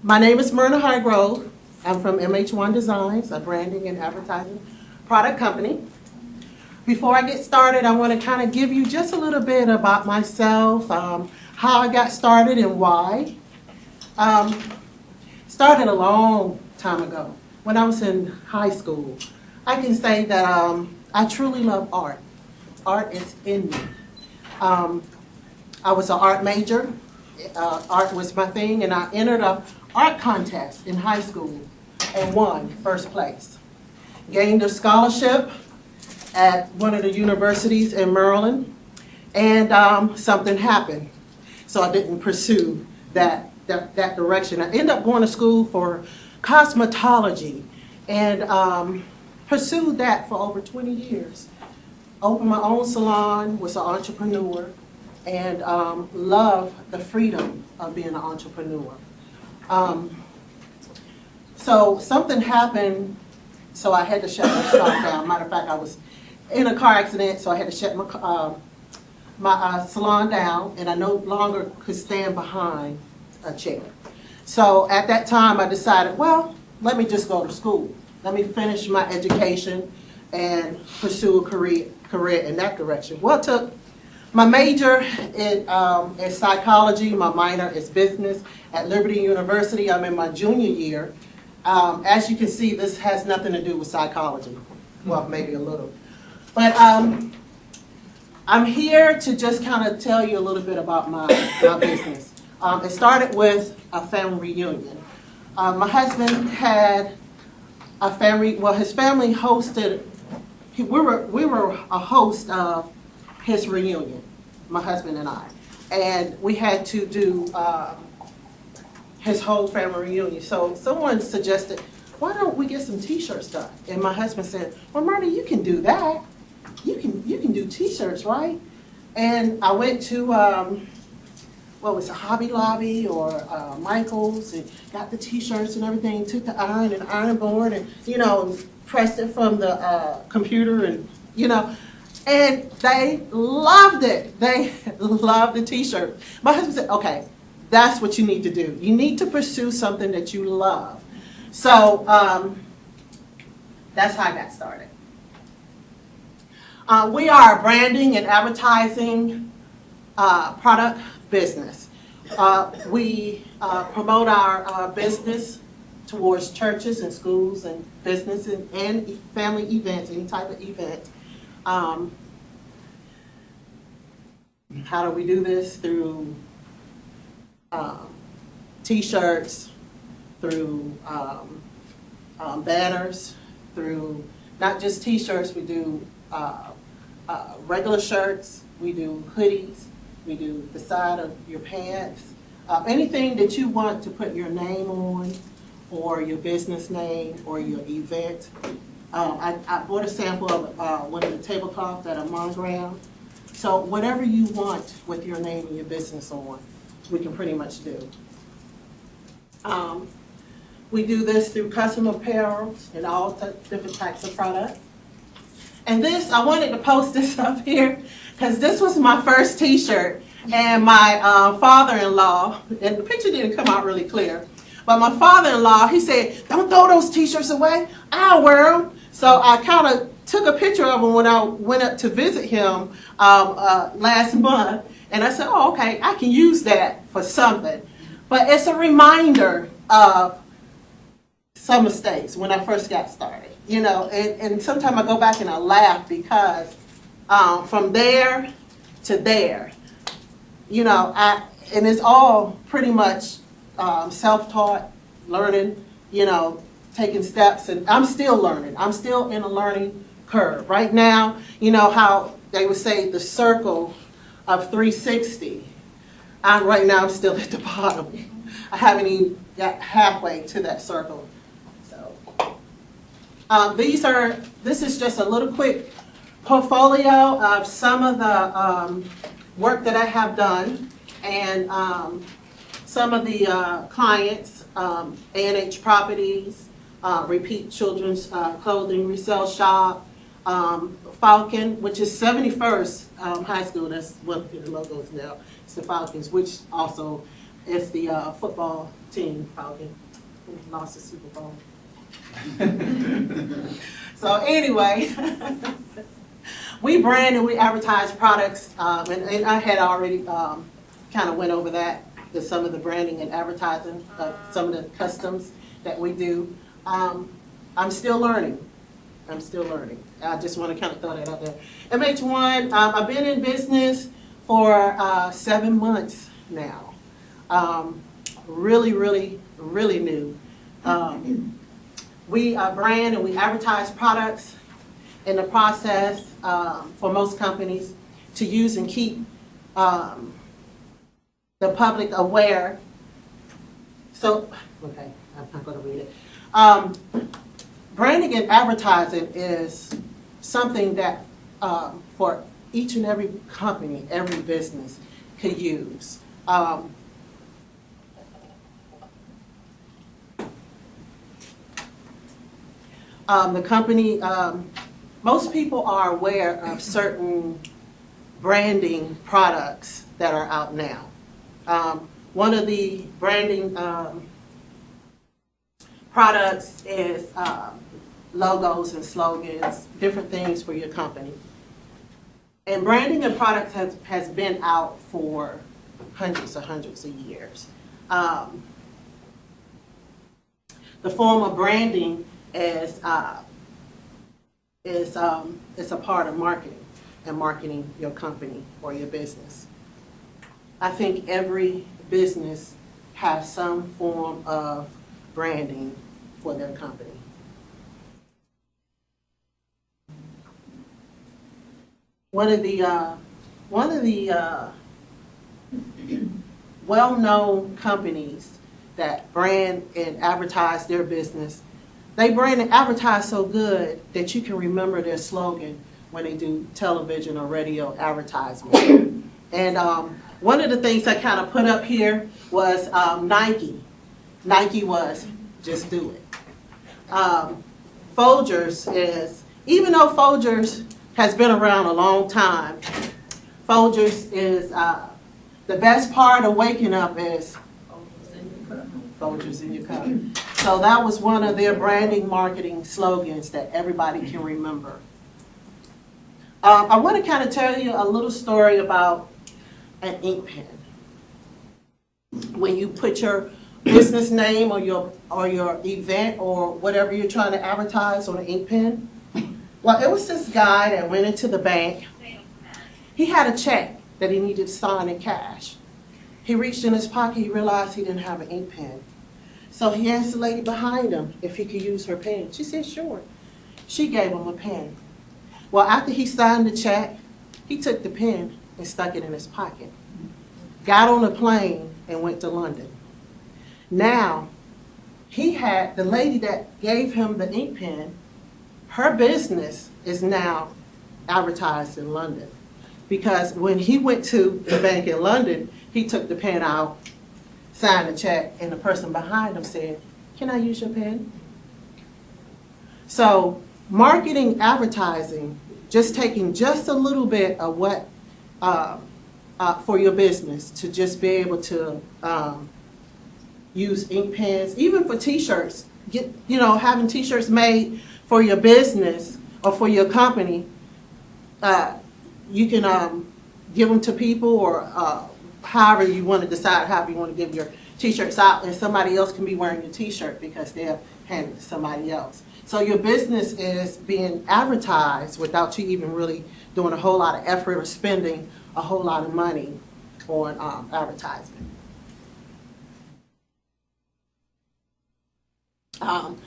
My name is Merna Hargrove. I'm from MH1 Designs, a branding and advertising product company. Before I get started, I want to kind of give you just a little bit about myself, how I got started and why. Started a long time ago, when I was in high school. I can say that I truly love art. Art is in me. I was an art major. Art was my thing, and I entered a art contest in high school and won first place. Gained a scholarship at one of the universities in Maryland, and something happened. So I didn't pursue that direction. I ended up going to school for cosmetology and pursued that for over 20 years. Opened my own salon, was an entrepreneur, and love the freedom of being an entrepreneur. So something happened, so I had to shut my shop down. Matter of fact, I was in a car accident, so I had to shut my salon down, and I no longer could stand behind a chair. So at that time, I decided, well, let me just go to school. Let me finish my education and pursue a career in that direction. Well, it took my major is psychology, my minor is business at Liberty University. I'm in my junior year. As you can see, this has nothing to do with psychology. Well, maybe a little. But I'm here to just kind of tell you a little bit about my business. It started with a family reunion. My husband had a family, well, his family hosted, we were a host of his reunion, my husband and I. And we had to do his whole family reunion. So someone suggested, why don't we get some t-shirts done? And my husband said, well, Merna, you can do that. You can do t-shirts, right? And I went to, what was it, Hobby Lobby or Michael's, and got the t-shirts and everything, took the iron board and, pressed it from the computer and, and they loved it. They loved the t-shirt. My husband said, okay, that's what you need to do. You need to pursue something that you love. So that's how I got started. We are a branding and advertising product business. We promote our business towards churches and schools and businesses and family events, any type of event. How do we do this? Through t-shirts, through banners, through not just t-shirts, we do regular shirts, we do hoodies, we do the side of your pants, anything that you want to put your name on, or your business name, or your event. I bought a sample of one of the tablecloths that are monogrammed. So whatever you want with your name and your business on, we can pretty much do. We do this through custom apparel and all different types of products. And this, I wanted to post this up here because this was my first t-shirt, and my father-in-law, and the picture didn't come out really clear, but my father-in-law, he said, don't throw those t-shirts away, I'll wear them. So I kind of took a picture of him when I went up to visit him last month, and I said, oh, okay, I can use that for something. But it's a reminder of some mistakes when I first got started, and sometimes I go back and I laugh because from there to there, and it's all pretty much self-taught, learning, taking steps, and I'm still learning. I'm still in a learning curve. Right now, how they would say the circle of 360, right now I'm still at the bottom. I haven't even got halfway to that circle. So this is just a little quick portfolio of some of the work that I have done, and some of the clients, A&H Properties, Repeat Children's Clothing Resale Shop, Falcon, which is 71st High School, that's what the logo is now, it's the Falcons, which also It's the football team, Falcon, who lost the Super Bowl. So anyway, we brand and we advertise products, and I had already kind of went over that, some of the branding and advertising, some of the customs that we do. I'm still learning. I'm still learning. I just want to kind of throw that out there. MH1, I've been in business for 7 months now. Really, really, really new. We brand and we advertise products in the process for most companies to use and keep the public aware. So, okay, I'm not going to read it. Branding and advertising is something that for each and every company, every business could use. The company, most people are aware of certain branding products that are out now. One of the branding products is logos and slogans, different things for your company. And branding and products has been out for hundreds of years. The form of branding is a part of marketing and marketing your company or your business. I think every business has some form of branding for their company. One of the well-known companies that brand and advertise their business, they brand and advertise so good that you can remember their slogan when they do television or radio advertisement. And one of the things I kind of put up here was Nike. Nike was, just do it. Folgers is, even though Folgers has been around a long time, Folgers is, the best part of waking up is Folgers in your cup. So that was one of their branding marketing slogans that everybody can remember. I want to kind of tell you a little story about an ink pen. When you put your business name or your event or whatever you're trying to advertise on an ink pen, well, it was this guy that went into the bank. He had a check that he needed to sign in cash. He reached in his pocket, he realized he didn't have an ink pen. So he asked the lady behind him if he could use her pen. She said, sure. She gave him a pen. Well, after he signed the check, he took the pen and stuck it in his pocket. Got on a plane and went to London. Now, he had the lady that gave him the ink pen, her business is now advertised in London. Because when he went to the bank in London, he took the pen out, signed the check, and the person behind him said, can I use your pen? So marketing, advertising, just taking just a little bit of what for your business to just be able to use ink pens, even for t-shirts, having t-shirts made for your business or for your company. You can give them to people or however you want to decide however you want to give your t-shirts out, and somebody else can be wearing your t-shirt because they're handed to somebody else. So your business is being advertised without you even really doing a whole lot of effort or spending a whole lot of money on advertisement. I'm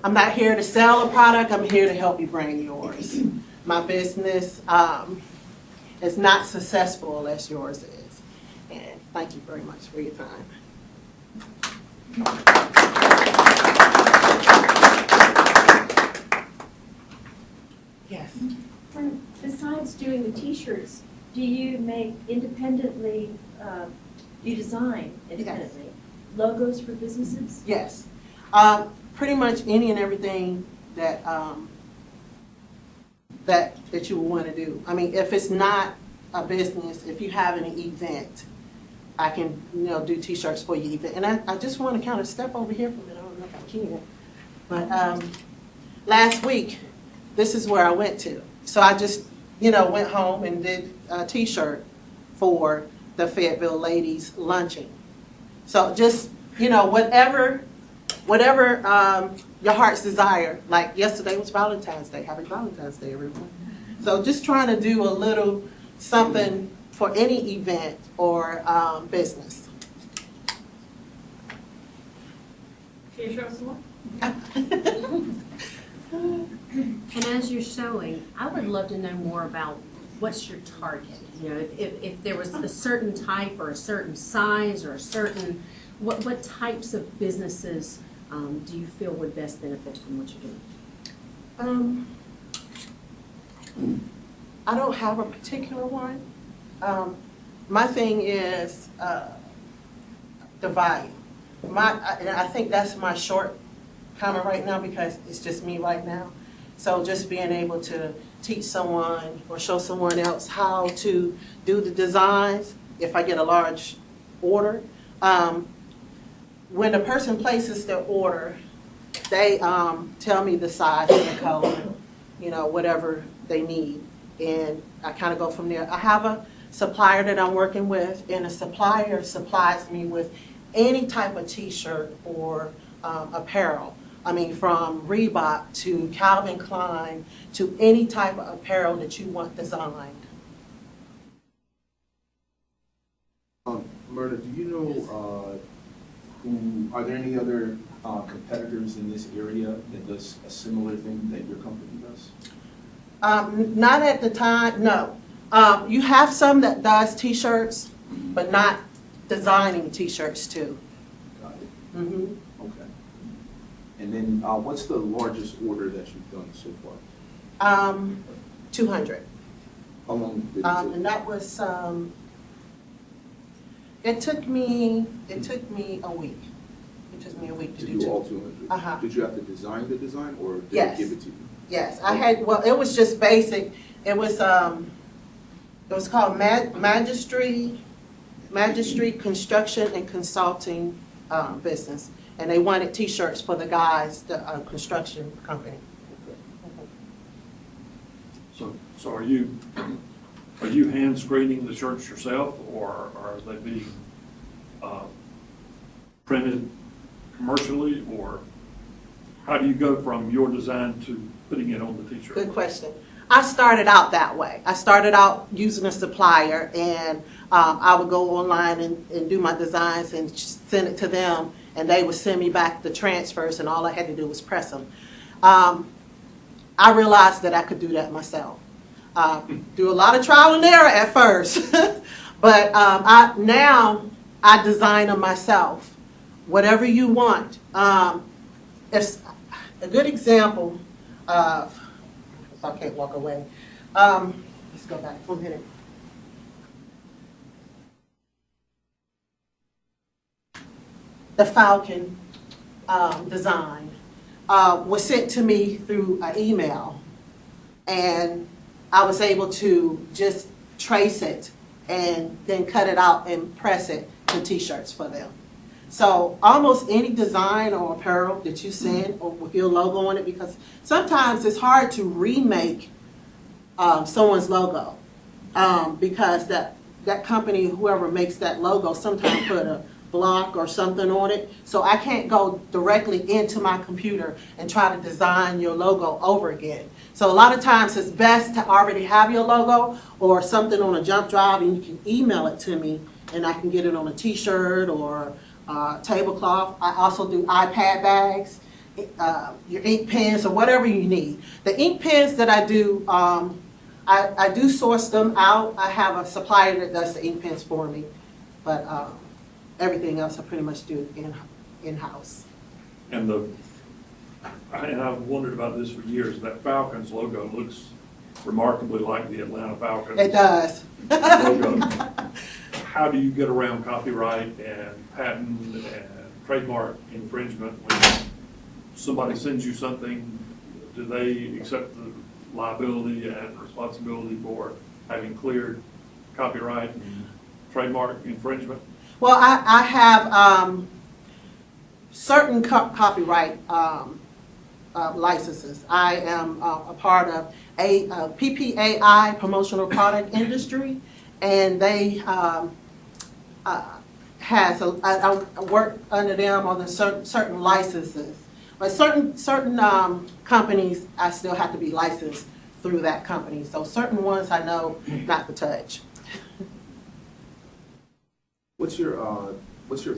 not here to sell a product, I'm here to help you brand yours. My business is not successful unless yours is. And thank you very much for your time. Yes. Besides doing the t-shirts, do you make independently, you design independently logos for businesses? Yes. Pretty much any and everything that that you would want to do. I mean, if it's not a business, if you have an event, I can, do t-shirts for you even. And I just want to kind of step over here for a minute. I don't know if I can. But last week, this is where I went to. So I just, went home and did a t-shirt for the Fayetteville ladies lunching. So just, whatever your heart's desire. Like yesterday was Valentine's Day. Happy Valentine's Day, everyone. So just trying to do a little something for any event or business. Can you show us more? And as you're sewing, I would love to know more about what's your target. If there was a certain type or a certain size or a certain, what types of businesses do you feel would best benefit from what you're doing? I don't have a particular one. My thing is the value. And I think that's my shortcoming right now because it's just me right now. So just being able to teach someone or show someone else how to do the designs if I get a large order. When the person places their order, they tell me the size and the color, whatever they need. And I kind of go from there. I have a supplier that I'm working with, and a supplier supplies me with any type of t-shirt or apparel. I mean, from Reebok to Calvin Klein to any type of apparel that you want designed. Merna, do you know are there any other competitors in this area that does a similar thing that your company does? Not at the time, no. You have some that does t-shirts, but not designing t-shirts too. Got it. Mm-hmm. Okay. And then what's the largest order that you've done so far? 200. How long did it take? And that was, it took me a week. It took me a week to do all 200? Uh-huh. Did you have to design the design, or did Yes. they give it to you? Yes, I had, well, it was just basic. It was called Magistry Construction and Consulting Business. And they wanted t-shirts for the guys, the construction company. So are you hand screening the shirts yourself, or are they being printed commercially, or how do you go from your design to putting it on the t-shirt? Good question. I started out that way. I started out using a supplier, and I would go online and do my designs and send it to them, and they would send me back the transfers, and all I had to do was press them. I realized that I could do that myself. Do a lot of trial and error at first, but now I design them myself. Whatever you want. It's a good example of, if I can't walk away. Let's go back 1 minute. The Falcon design was sent to me through an email, and I was able to just trace it and then cut it out and press it to t-shirts for them. So almost any design or apparel that you send or with your logo on it, because sometimes it's hard to remake someone's logo because that company, whoever makes that logo, sometimes put a block or something on it. So I can't go directly into my computer and try to design your logo over again. So a lot of times it's best to already have your logo or something on a jump drive, and you can email it to me, and I can get it on a t-shirt or tablecloth. I also do iPad bags, your ink pens, or whatever you need. The ink pens that I do, I do source them out. I have a supplier that does the ink pens for me, but everything else I pretty much do in-house. And I've wondered about this for years. That Falcons logo looks remarkably like the Atlanta Falcons. It does. Logo. How do you get around copyright and patent and trademark infringement when somebody sends you something? Do they accept the liability and responsibility for having cleared copyright and trademark infringement? Well, I have certain copyright licenses. I am a part of a PPAI, Promotional Product Industry, and they I work under them on the certain licenses. But certain companies, I still have to be licensed through that company. So certain ones I know not to touch. What's your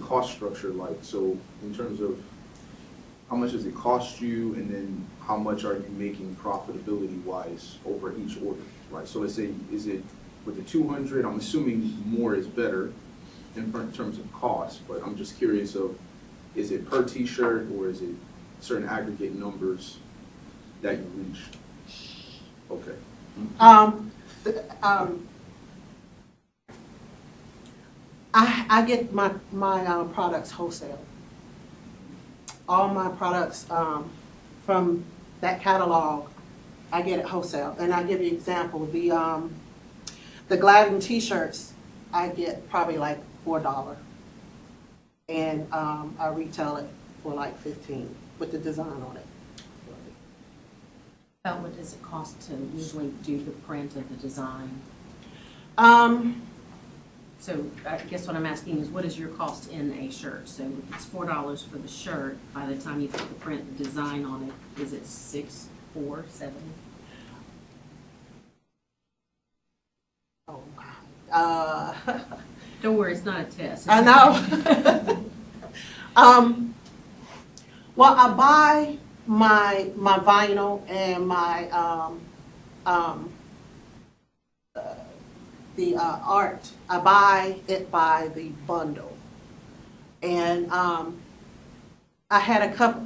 cost structure like? So in terms of how much does it cost you, and then how much are you making profitability wise over each order, right? So let's say, is it with the 200? I'm assuming more is better in terms of cost, but I'm just curious of, is it per T-shirt or is it certain aggregate numbers that you reach? Okay. I get my products wholesale. All my products from that catalog, I get it wholesale. And I'll give you an example. The Gladden T-shirts, I get probably like $4, and I retail it for like $15 with the design on it. About what does it cost to usually do the print of the design? So I guess what I'm asking is, what is your cost in a shirt? So if it's $4 for the shirt, by the time you put the print, the design on it, is it $6, $4, $7? Oh, wow. Don't worry, it's not a test. I know. Well, I buy my vinyl and my the art. I buy it by the bundle, and I had a couple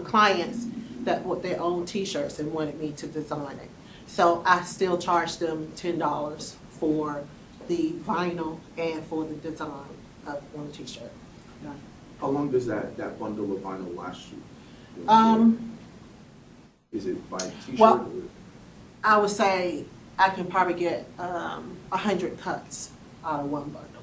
clients that with their own T-shirts and wanted me to design it. So I still charge them $10 for the vinyl and for the design of one T-shirt. How long does that bundle of vinyl last you? Is it by T-shirt? Well, I would say I can probably get 100 cuts out of one bundle.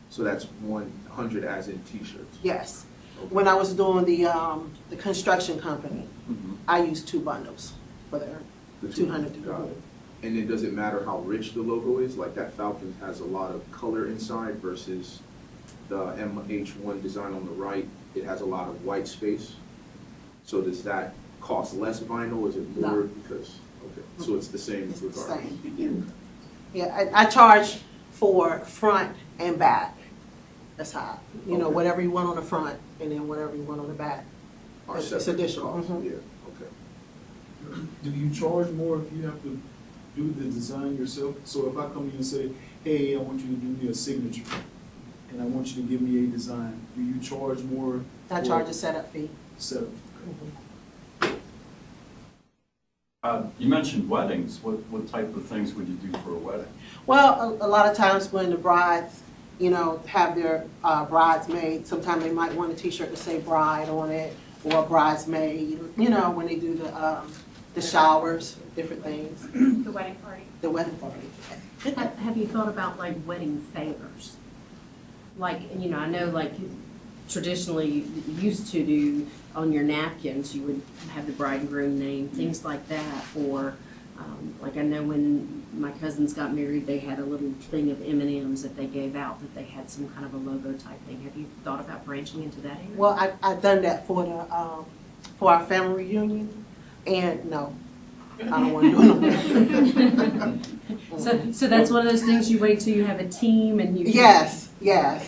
So that's 100 as in T-shirts? Yes. Okay. When I was doing the construction company, Mhm. I used 2 bundles for their The 200. Got it. And then does it matter how rich the logo is? Like that Falcon has a lot of color inside versus the MH1 design on the right, it has a lot of white space. So does that cost less vinyl? Is it more? No. Because, okay, so it's the same It's the regardless. same. Yeah, I charge for front and back. That's how, Okay. whatever you want on the front and then whatever you want on the back. Are It's separate additional. costs. Mhm. Yeah, okay. Do you charge more if you have to do the design yourself? So if I come to you and say, hey, I want you to do me a signature, and I want you to give me a design, do you charge more? I for charge a setup fee. Setup. You mentioned weddings. What type of things would you do for a wedding? Well, a lot of times when the brides, have their bridesmaid, sometimes they might want a T-shirt to say bride on it, or bridesmaid, when they do the showers, different things, The wedding party. the wedding party. Have you thought about like wedding favors? Like, I know like traditionally you used to do on your napkins, you would have the bride and groom name, things like that. Or like I know when my cousins got married, they had a little thing of M&Ms that they gave out that they had some kind of a logo type thing. Have you thought about branching into that area? Well, I've done that for our family reunion, and no, I don't want to do no. So that's one of those things you wait till you have a team and you. Yes. Yeah.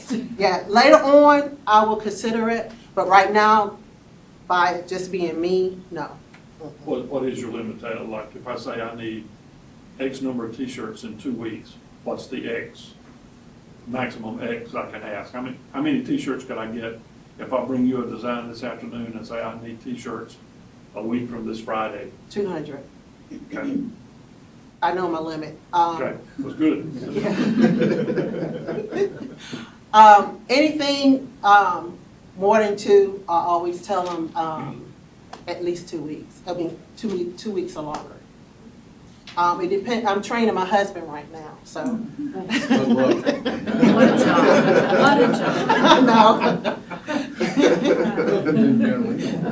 Later on, I will consider it, but right now, by it just being me, no. What is your limit? Like if I say I need X number of T-shirts in 2 weeks, what's the X? Maximum X I can ask. How many T-shirts could I get if I bring you a design this afternoon and say I need T-shirts a week from this Friday? 200. Okay, I know my limit. okay, that's good. Anything more than 2, I always tell them at least 2 weeks. I mean, 2 weeks or longer. It depends, I'm training my husband right now, so. Good luck. What a job, what a job. I know.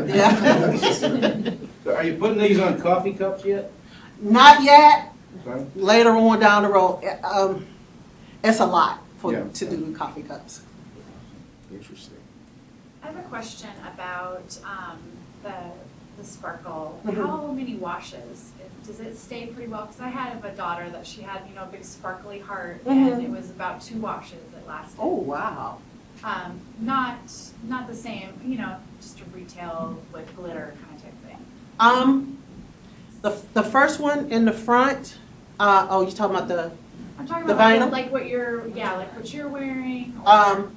Yeah. Are you putting these on coffee cups yet? Not yet, Okay. later on down the road. It's a lot Yeah. to do with coffee cups. Interesting. I have a question about the sparkle. Mhm. How many washes? Does it stay pretty well? Because I had a daughter that she had, a big sparkly heart, and Mhm. it was about 2 washes that lasted. Oh, wow. Not the same, just a retail with glitter kind of type thing. The first one in the front, oh, you're talking about the, I'm talking The about vinyl? like what you're wearing. Or,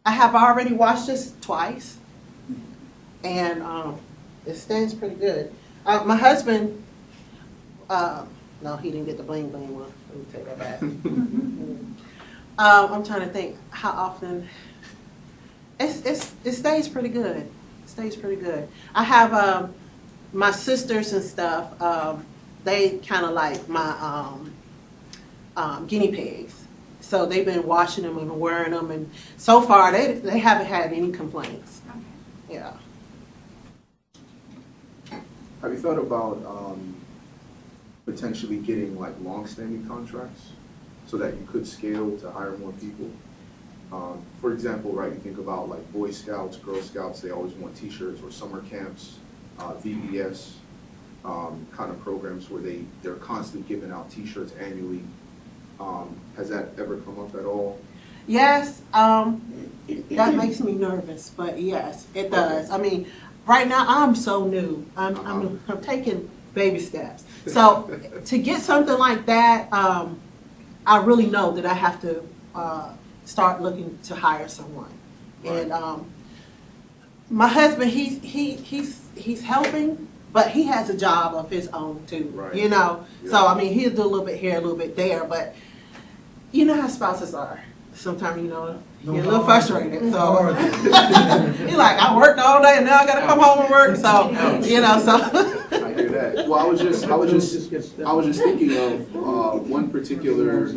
I have already washed this twice, and it stays pretty good. My husband, no, he didn't get the bling bling one. Let me take that back. I'm trying to think how often. It stays pretty good. It stays pretty good. I have my sisters and stuff. They kind of like my guinea pigs. So they've been washing them and wearing them, and so far they haven't had any complaints. okay. Yeah. Have you thought about potentially getting like long-standing contracts so that you could scale to hire more people? For example, right, you think about like Boy Scouts, Girl Scouts, they always want t-shirts, or summer camps, VBS kind of programs where they're constantly giving out t-shirts annually. Has that ever come up at all? Yes, that makes me nervous, but yes, it does. I mean, right now I'm so new. I'm taking baby steps. So to get something like that, I really know that I have to start looking to hire someone. Right. And my husband, he's helping, but he has a job of his own too. Right. You know, Yeah. so I mean, he'll do a little bit here, a little bit there, but you know how spouses are. Sometimes, you know, you're a little frustrated. So he's like, I worked all day and now I gotta come home and work. So, you know, so. I hear that. Well, I was just thinking of one particular,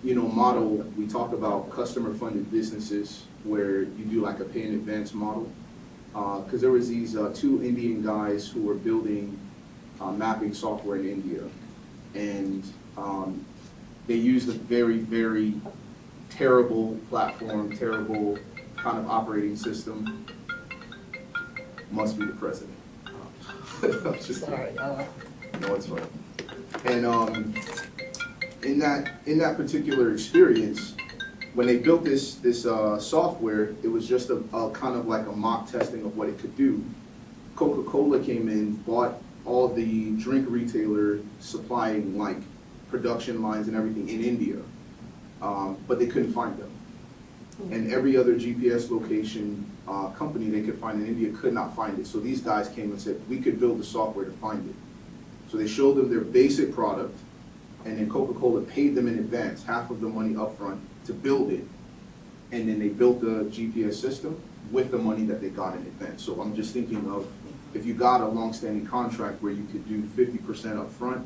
model. We talked about customer-funded businesses where you do like a pay in advance model. Because there was these 2 Indian guys who were building mapping software in India, and they used a very, very terrible platform, terrible kind of operating system. Must be the president. I'm just Sorry. No, it's fine. And in that particular experience, when they built this software, it was just a kind of like a mock testing of what it could do. Coca-Cola came in, bought all the drink retailer supplying like production lines and everything in India, but they couldn't find them. And every other GPS location company they could find in India could not find it. So these guys came and said, we could build the software to find it. So they showed them their basic product, and then Coca-Cola paid them in advance, half of the money upfront to build it. And then they built the GPS system with the money that they got in advance. So I'm just thinking of, if you got a long-standing contract where you could do 50% upfront,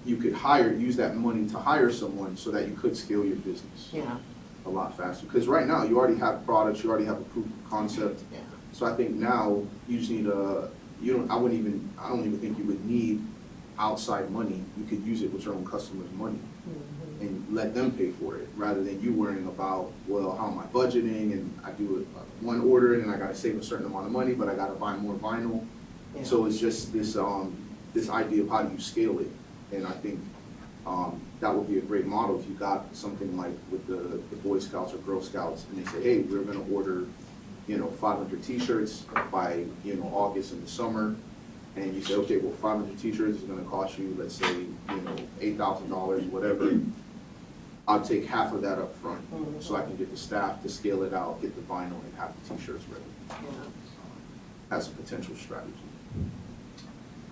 you could use that money to hire someone so that you could scale your business Yeah. a lot faster. Because right now, you already have products, you already have a proof of concept. Yeah. So I think now, you just need I don't even think you would need outside money. You could use it with your own customers' money and let them pay for it, rather than you worrying about, well, how am I budgeting, and I do one order and I gotta save a certain amount of money, but I gotta buy more vinyl. Yeah. So it's just this idea of how do you scale it. And I think that would be a great model if you got something like with the Boy Scouts or Girl Scouts, and they say, hey, we're gonna order 500 t-shirts by August in the summer. And you say, okay, well, 500 t-shirts is gonna cost you, let's say, $8,000, whatever. I'll take half of that up front, so I can get the staff to scale it out, get the vinyl, and have the t-shirts ready. That's a potential strategy.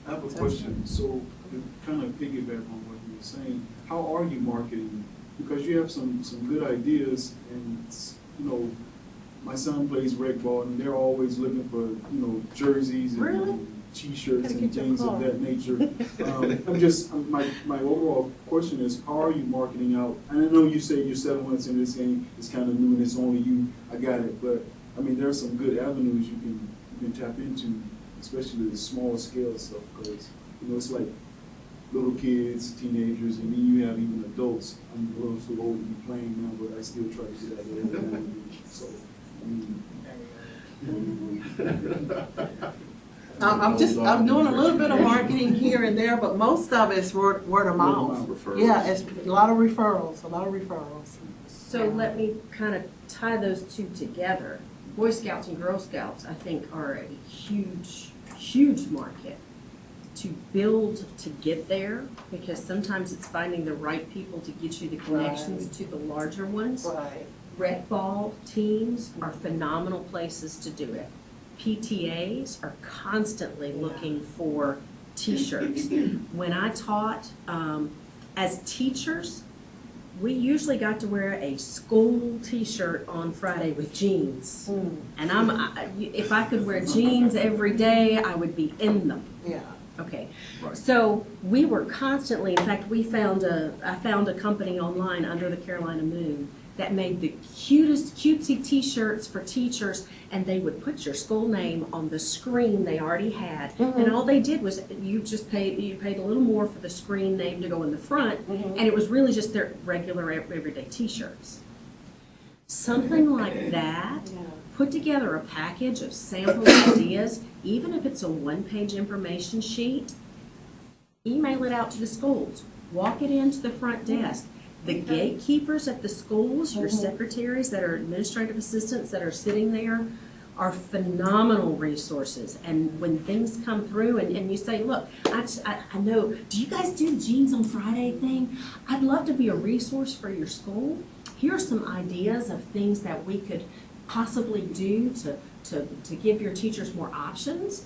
I have a question. So to kind of piggyback on what you were saying, how are you marketing? Because you have some good ideas, and my son plays rec ball, and they're always looking for jerseys and Really? T-shirts Gotta and get your things of car. that nature. My overall question is, how are you marketing out? And I know you say you're 7 months in this game, it's kind of new and it's only you, I got it, but, I mean, there are some good avenues you can tap into, especially the small scale stuff, because, you know, it's like little kids, teenagers, and then you have even adults. I'm a little too old to be playing now, but I still try to get out there every now and then. So, I mean, I'm doing a little bit of marketing here and there, but most of it's word of mouth. Referrals. Yeah, it's a lot of referrals. So let me kind of tie those two together. Boy Scouts and Girl Scouts, I think, are a huge, huge market to build to get there, because sometimes it's finding the right people to get you the connections Right. to the larger ones. Right. Rec ball teams are phenomenal places to do it. PTAs are constantly looking for T-shirts. When I taught, as teachers, we usually got to wear a school T-shirt on Friday with jeans. And if I could wear jeans every day, I would be in them. Yeah. Okay, Right. so we were constantly, in fact, I found a company online, Under the Carolina Moon, that made the cutest, cutesy T-shirts for teachers, and they would put your school name on the screen they already had. And all they did was, you paid a little more for the screen name to go in the front, and it was really just their regular everyday T-shirts. Something like that, put together a package of sample ideas, even if it's a one-page information sheet, email it out to the schools, walk it into the front desk. The gatekeepers at the schools, your secretaries that are administrative assistants that are sitting there, are phenomenal resources. And when things come through and you say, look, I know, do you guys do the Jeans on Friday thing? I'd love to be a resource for your school. Here are some ideas of things that we could possibly do to give your teachers more options.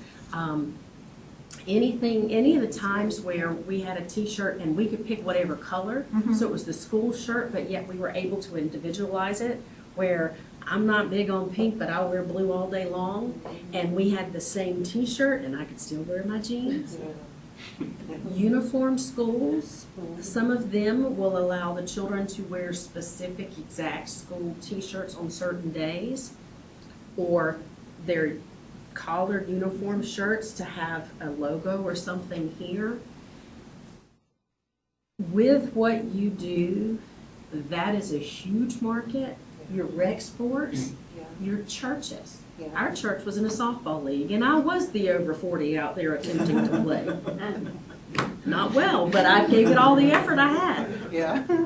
Any of the times where we had a T-shirt and we could pick whatever color, so it was the school shirt, but yet we were able to individualize it, where I'm not big on pink, but I'll wear blue all day long, and we had the same T-shirt and I could still wear my jeans. Uniform schools, some of them will allow the children to wear specific exact school T-shirts on certain days, or their collared uniform shirts to have a logo or something here. With what you do, that is a huge market. Your rec sports, your churches. Our church was in a softball league, and I was the over 40 out there attempting to play. Not well, but I gave it all the effort I had. Yeah.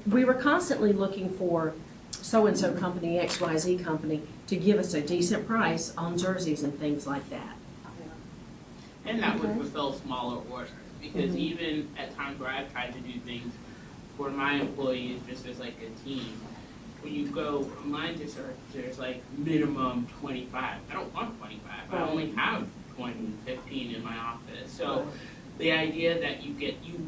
We were constantly looking for so-and-so company, XYZ company, to give us a decent price on jerseys and things like that. And that would fulfill smaller orders, because even at times where I've tried to do things for my employees just as like a team, when you go online to search, there's like minimum 25. I don't want 25. I only have 20, 15 in my office. So the idea that you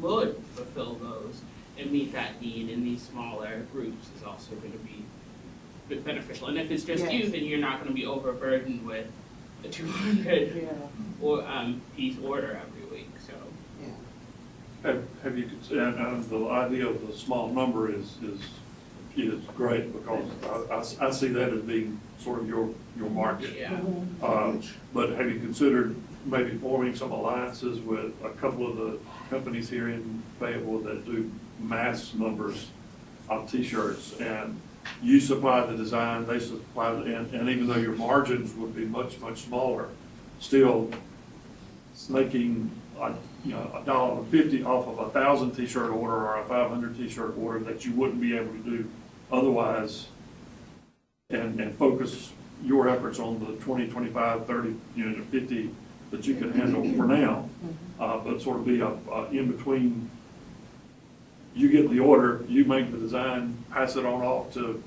would fulfill those and meet that need in these smaller groups is also going to be beneficial. And if it's just you, then you're not going to be overburdened with a 200 or piece order every week. So have you and the idea of the small number is great, because I see that as being sort of your market. yeah. But have you considered maybe forming some alliances with a couple of the companies here in Fayetteville that do mass numbers of T-shirts, and you supply the design, they supply and even though your margins would be much, much smaller, still making $1.50 off of a 1,000 T-shirt order or a 500 T-shirt order that you wouldn't be able to do otherwise, and focus your efforts on the 20, 25, 30, 50 that you can handle for now, but sort of be in between. You get the order, you make the design, pass it on off to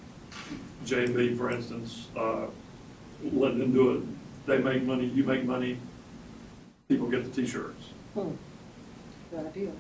JB, for instance, let them do it. They make money, you make money, people get the T-shirts. Good idea.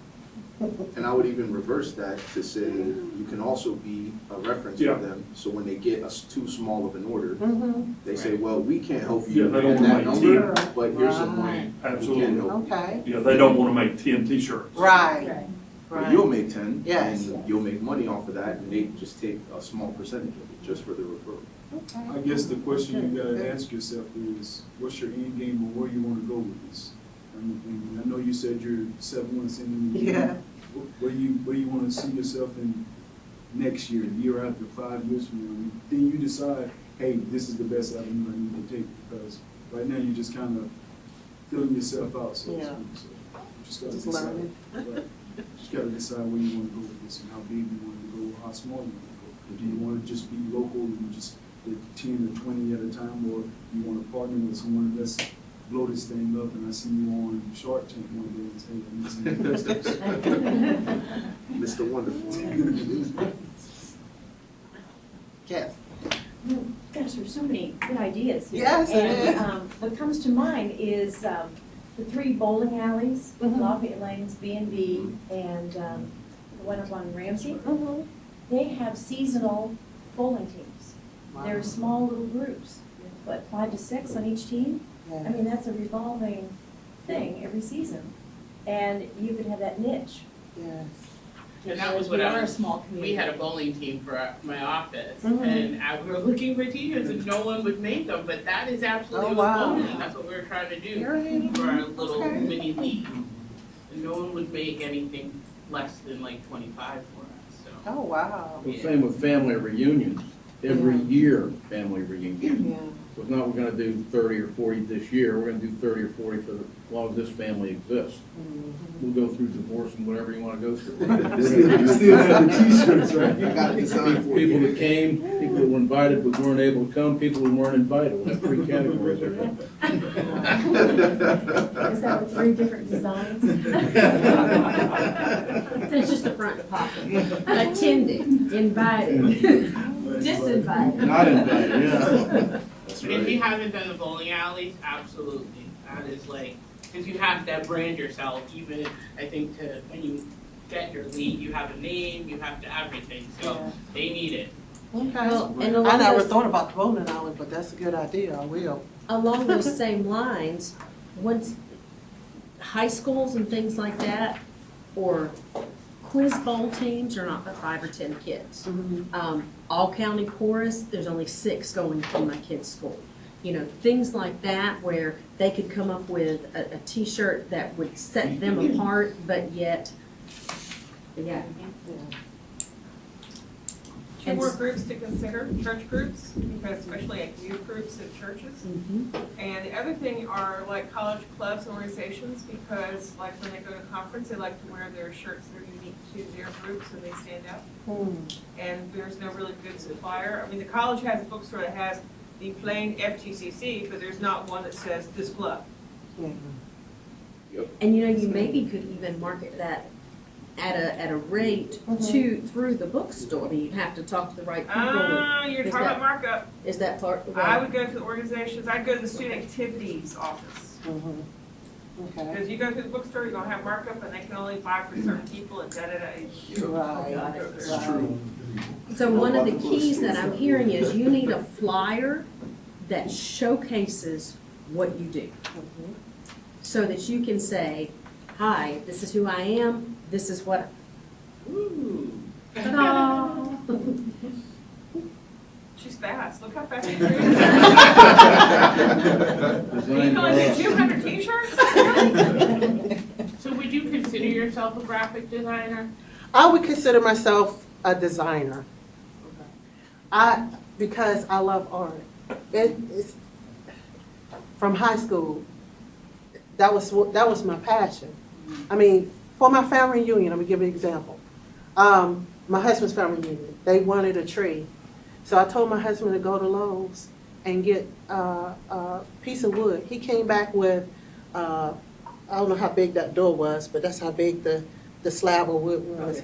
And I would even reverse that to say you can also be a reference Yeah. for them. So when they get us too small of an order, Mhm. they say, well, we can't help Yeah, you they don't at wanna that make number, 10. but here's someone who Absolutely. can help. Okay, Yeah, they don't wanna make 10 t-shirts. right, But you'll right. make 10, Yes. and you'll make money off of that, and they just take a small percentage of it just for the referral. Okay. I guess the question you gotta ask yourself is, what's your end game or where you wanna go with this? And I know you said you're 7 months in. Yeah. Where you wanna see yourself in next year, year after, 5 years from now? Then you decide, hey, this is the best avenue I need to take, because right now you're just kinda filling yourself out, so to Yeah. speak. So you just gotta Just decide. learning. Right. Just gotta decide where you wanna go with this and how big you want to go, or how small you want to go. Do you wanna just be local and just get 10 or 20 at a time, or you wanna partner with someone that's blow this thing up, and I see you on Shark Tank one day and say, I need some investors. Mr. Wonderful. Yes. Gosh, there's so many good ideas here. Yes, it And, is. what comes to mind is, the 3 bowling alleys, Mhm. Lafayette Lanes, B&B, and, the one up on Ramsey. Mhm. They have seasonal bowling teams. They're Wow. small little groups, what, 5 to 6 on each team? Yes. I mean, that's a revolving thing every season. And you could have that niche. Yes. And that was Because what we I are a was- small community. We had a bowling team for my office, Mhm. and we were looking for teachers, and no one would make them, but that is absolutely Oh, what wow. bowling, that's what we were trying to do Really? for our little Okay. mini league. And no one would make anything less than like 25 for us, so. Oh, wow. The same with family reunions. Every Yeah. year, family reunion. Yeah. So it's not we're gonna do 30 or 40 this year, we're gonna do 30 or 40 for as long as this family exists. Mhm. We'll go through divorce and whatever you wanna go through. You still have the t-shirts, right? I got a design for People you. that came, people that were invited but weren't able to come, people who weren't invited, we'll have 3 categories there. Is that with 3 different designs? It's just the front pocket. Attended, invited, disinvited. Not invited, yeah. That's But if you right. haven't done the bowling alleys, absolutely, that is like, because you have to brand yourself, even, I think, to, when you get your league, you have a name, you have to everything, so Yeah. they need it. Okay. Well, and I along never those, thought about the bowling alley, but that's a good idea, I will. along those same lines, once high schools and things like that, or quiz bowl teams are not but 5 or 10 kids. All county chorus, there's only 6 going from my kid's school. You know, things like that where they could come up with a t-shirt that would set them apart, but yet, yeah. 2 more groups to consider, church groups, because especially like youth groups at churches. Mhm. And the other thing are like college clubs and organizations, because like when they go to conference, they like to wear their shirts that are unique to their groups and they stand out. And there's no really good supplier. I mean, the college has a bookstore that has the plain FTCC, but there's not one that says this club. And you know, you maybe could even market that at a rate through the bookstore. I mean, you'd have to talk to the right people. You're Is talking that- about markup. Is that part? I would go to the organizations, I'd go to the student activities office. Okay. Because you go to the bookstore, you're gonna have markup, and they can only buy for certain people, and da-da-da. Right. Got it. It's true. So one of the keys that I'm hearing is you need a flyer that showcases what you do. So that you can say, hi, this is who I am, this is what. Ooh. Ta-da. She's fast, look how fast she Design You can only for do us. 200 t-shirts? So would you consider yourself a graphic designer? I would consider myself a designer. Because I love art. It's from high school. That was my passion. I mean, for my family reunion, I'm gonna give you an example. My husband's family reunion, they wanted a tree. So I told my husband to go to Lowe's and get a piece of wood. He came back with, I don't know how big that door was, but that's how big the slab of wood was.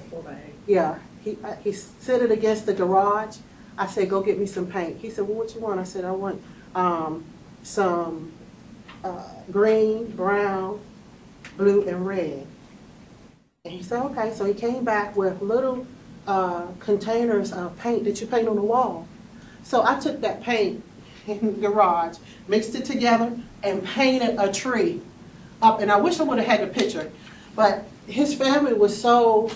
Yeah, he set it against the garage. I said, go get me some paint. He said, well, what you want? I said, I want some green, brown, blue, and red. And he said, okay, so he came back with little containers of paint that you paint on the wall. So I took that paint in the garage, mixed it together, and painted a tree up. And I wish I would have had the picture, but his family was so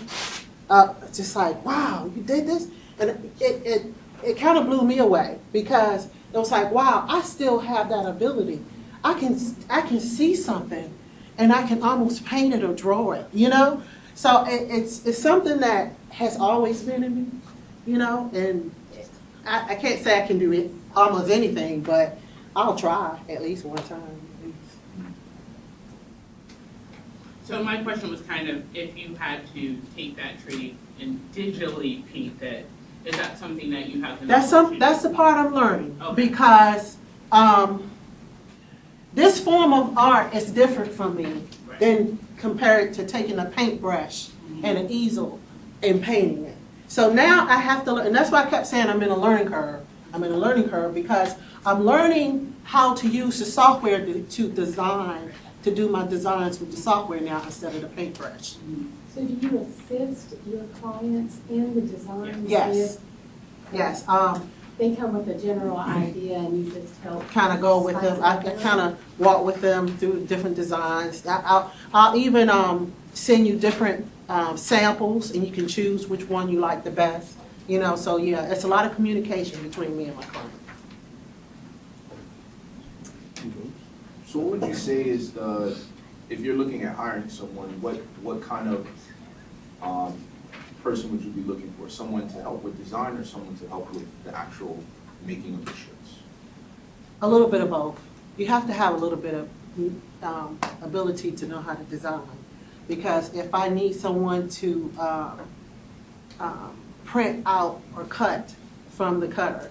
just like, wow, you did this? And it kind of blew me away, because it was like, wow, I still have that ability. I can see something and I can almost paint it or draw it, you know? So it's something that has always been in me, you know, and I can't say I can do it almost anything, but I'll try at least one time. At least. So my question was kind of, if you had to take that tree and digitally paint it, is that something that you have to? That's the part I'm learning, okay. Because this form of art is different from me than compared to taking a paintbrush and an easel and painting it. So now I have to learn, and that's why I kept saying I'm in a learning curve. I'm in a learning curve because I'm learning how to use the software to design, to do my designs with the software now instead of the paintbrush. So do you assist your clients in the design? Yes. Yes. They come with a general idea and you just help? Kind of go with them. I kind of walk with them through different designs. I'll even send you different samples, and you can choose which one you like the best. You know, so yeah, it's a lot of communication between me and my client. So what would you say is if you're looking at hiring someone, what kind of person would you be looking for? Someone to help with design or someone to help with the actual making of the shirts? A little bit of both. You have to have a little bit of ability to know how to design. Because if I need someone to print out or cut from the cutter,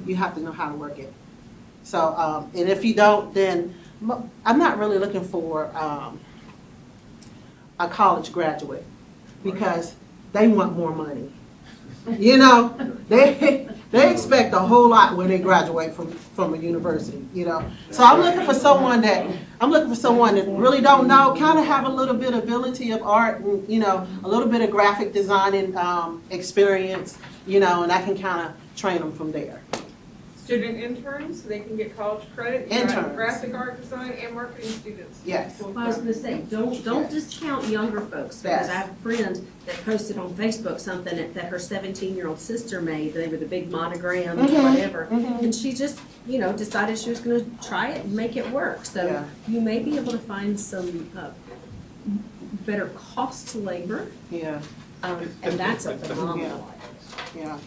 you have to know how to work it. So, and if you don't, then I'm not really looking for a college graduate, because they want more money. You know, they expect a whole lot when they graduate from a university, you know. So I'm looking for someone that really don't know, kind of have a little bit of ability of art and, you know, a little bit of graphic designing experience, you know, and I can kind of train them from there. Student interns, so they can get college credit. You got Interns. graphic art design and marketing students. Yes. I was gonna say, don't discount younger folks, because Yes. I have a friend that posted on Facebook something that her 17-year-old sister made. They were the big monograms, whatever. And she just, you know, decided she was gonna try it and make it work. So Yeah. you may be able to find some better cost to labor, Yeah. and that's a phenomenal. Yeah.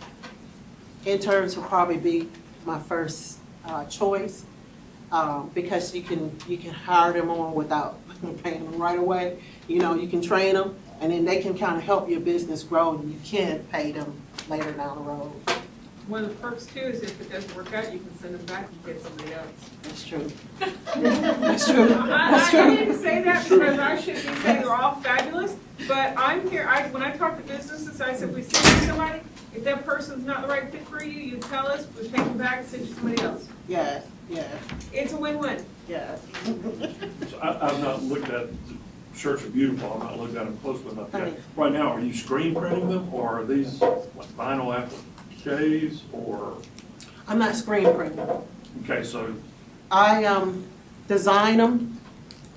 Interns will probably be my first choice, because you can hire them on without paying them right away. You know, you can train them, and then they can kind of help your business grow, and you can pay them later down the road. One of the perks too is if it doesn't work out, you can send them back and get somebody else. That's true. That's true. That's I true. didn't say that because I shouldn't be saying they're all fabulous, but I'm here, when I talk to businesses, I said, we send you somebody, if that person's not the right fit for you, you tell us, we'll take them back and send you somebody else. Yes, yes, It's a win-win. yes. So I've not looked at, the shirts are beautiful, I've not looked at them closely enough yet. Thanks. Right now, are you screen printing them, or are these like vinyl appliques, or, I'm not screen printing. okay, so, I design them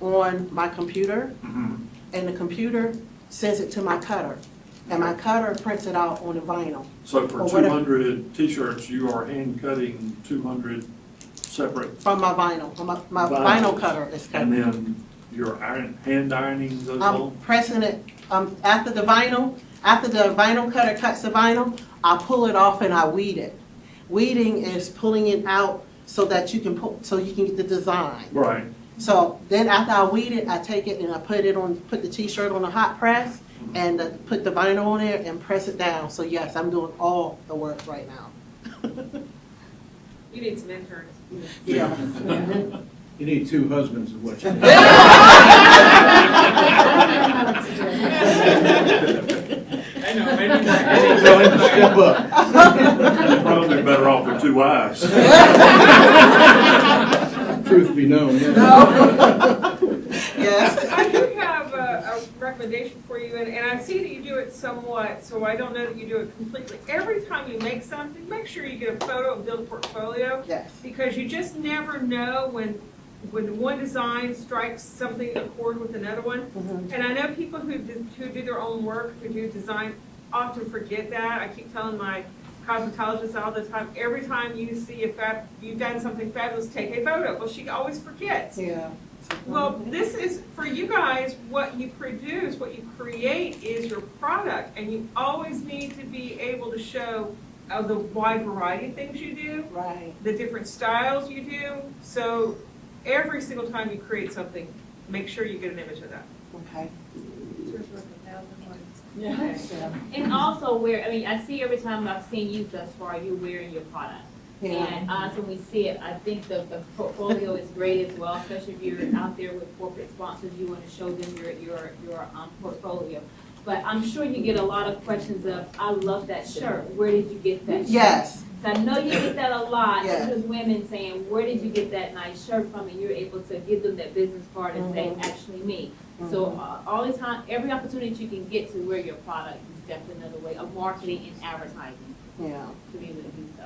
on my computer, and the computer sends it to my cutter, and my cutter prints it out on the vinyl. so for Or whatever. 200 t-shirts, you are hand cutting 200 separate, From my vinyl, my Vinyl. vinyl cutter is and cutting. then you're hand ironing those I'm all? pressing it, after the vinyl cutter cuts the vinyl, I pull it off and I weed it. Weeding is pulling it out so that you can get the design. Right. So then after I weed it, I take it and I put the t-shirt on a hot press and put the vinyl on there and press it down. So yes, I'm doing all the work right now. You need some interns. Yeah. You need two husbands is what you need. I know, maybe Tell him to step up. Probably better off with 2 wives. Truth be known, yeah. Yes. I do have a a recommendation for you, and I see that you do it somewhat, so I don't know that you do it completely. Every time you make something, make sure you get a photo and build a portfolio. Yes. Because you just never know when one design strikes something in accord with another one. Mhm. And I know people who do their own work, who do design, often forget that. I keep telling my cosmetologist all the time, every time you see you've done something fabulous, take a photo. Well, she always forgets. Yeah. Well, this is, for you guys, what you produce, what you create is your product, and you always need to be able to show the wide variety of things you do, Right. the different styles you do. So every single time you create something, make sure you get an image of that. Okay. Yeah. And also I mean, I see every time I've seen you thus far, you're wearing your product. Yeah. And honestly, when we see it, I think the portfolio is great as well, especially if you're out there with corporate sponsors, you want to show them your portfolio. But I'm sure you get a lot of questions of, I love that shirt, where did you get that shirt? Yes. So I know you get that a lot, Yes. because women saying, where did you get that nice shirt from? And you're able to give them that business card and say, actually me. So all the time, every opportunity you can get to wear your product is definitely another way of marketing and advertising Yeah. to be able to do so.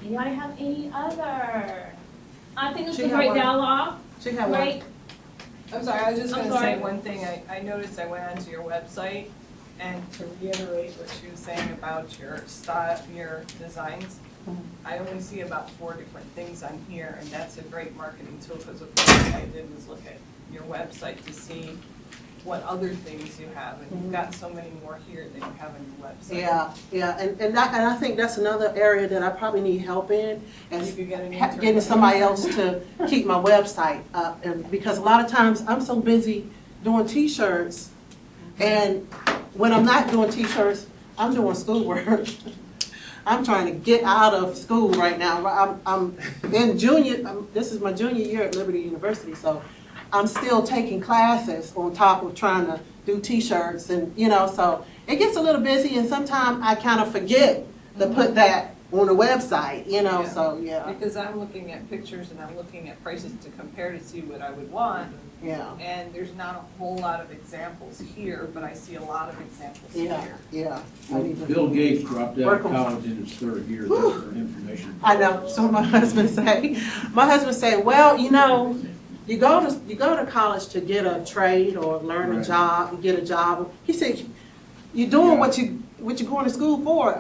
Anybody have any other? I think it's She a had great one. dialogue. She had Great. I'm sorry, I was just I'm gonna say sorry. one thing. I noticed I went onto your website, and to reiterate what she was saying about your style, your designs, I only see about 4 different things on here, and that's a great marketing tool, because the first thing I did was look at your website to see what other things you have, and you've got so many more here than you have on your website. Yeah, and I think that's another area that I probably need help in, and You could get an getting intern. somebody else to keep my website up, and because a lot of times I'm so busy doing T-shirts, and when I'm not doing T-shirts, I'm doing schoolwork. I'm trying to get out of school right now. I'm in this is my junior year at Liberty University, so I'm still taking classes on top of trying to do T-shirts, and so it gets a little busy, and sometimes I kind of forget to put that on the website, so yeah. Because I'm looking at pictures and I'm looking at prices to compare to see what I would want. Yeah. And there's not a whole lot of examples here, but I see a lot of examples Yeah, here. yeah. I Well, need to Bill Gates dropped out work of on- college in his 3rd year, just for information. I know. So my husband say, well, you go to college to get a trade or learn a Right. job, get a job. He said, you're doing what you're going to school for.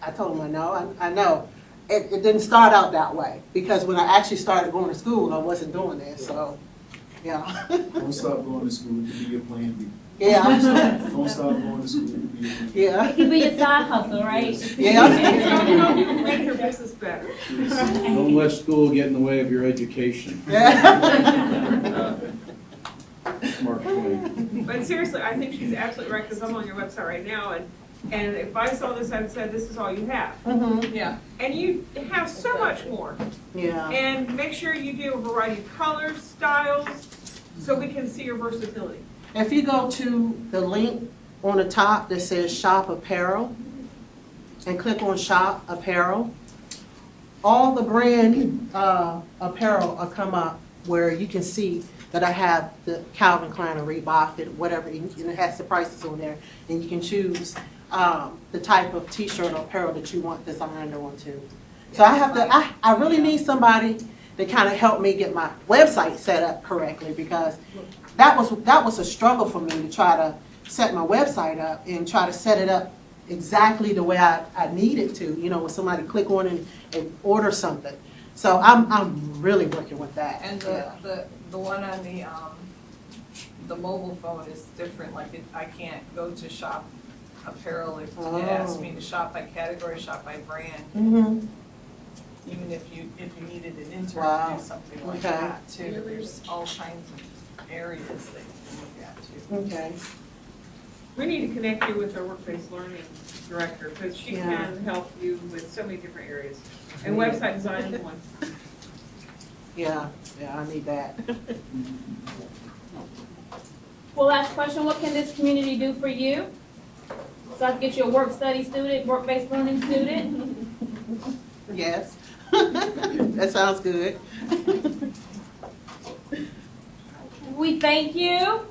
I told him I know. It didn't start out that way, because when I actually started going to school, I wasn't doing that. So, yeah. Don't stop going to school, it could be your plan B. Yeah. Don't stop going to school, it could be your plan B. Yeah. It can be your side hustle, right? Yeah. Make your business better. Don't let school get in the way of your education. Mark Twain. But seriously, I think she's absolutely right, because I'm on your website right now, and if I saw this, I'd said, this is all you have. Yeah. And you have so much more. Yeah. And make sure you do a variety of colors, styles, so we can see your versatility. If you go to the link on the top that says Shop Apparel, and click on Shop Apparel, all the brand apparel will come up where you can see that I have the Calvin Klein or Reebok, whatever, and it has the prices on there, and you can choose the type of T-shirt or apparel that you want designed onto. So I really need somebody to kind of help me get my website set up correctly, because that was a struggle for me to try to set my website up and try to set it up exactly the way I need it to, when somebody click on it and order something. So I'm really working with that. And the one on the mobile phone is different, like I can't go to shop apparel if it asks me to shop by category, shop by brand. Mm-hmm. Even if you needed an intern Wow. to do something like Okay. that too. There's all kinds of areas that you can look at too. Okay. We need to connect you with our work-based learning director, because she Yeah. can help you with so many different areas. And website design is one. Yeah, I need that. Well, last question, what can this community do for you? So I can get you a work-study student, work-based learning student? Yes. That sounds good. We thank you.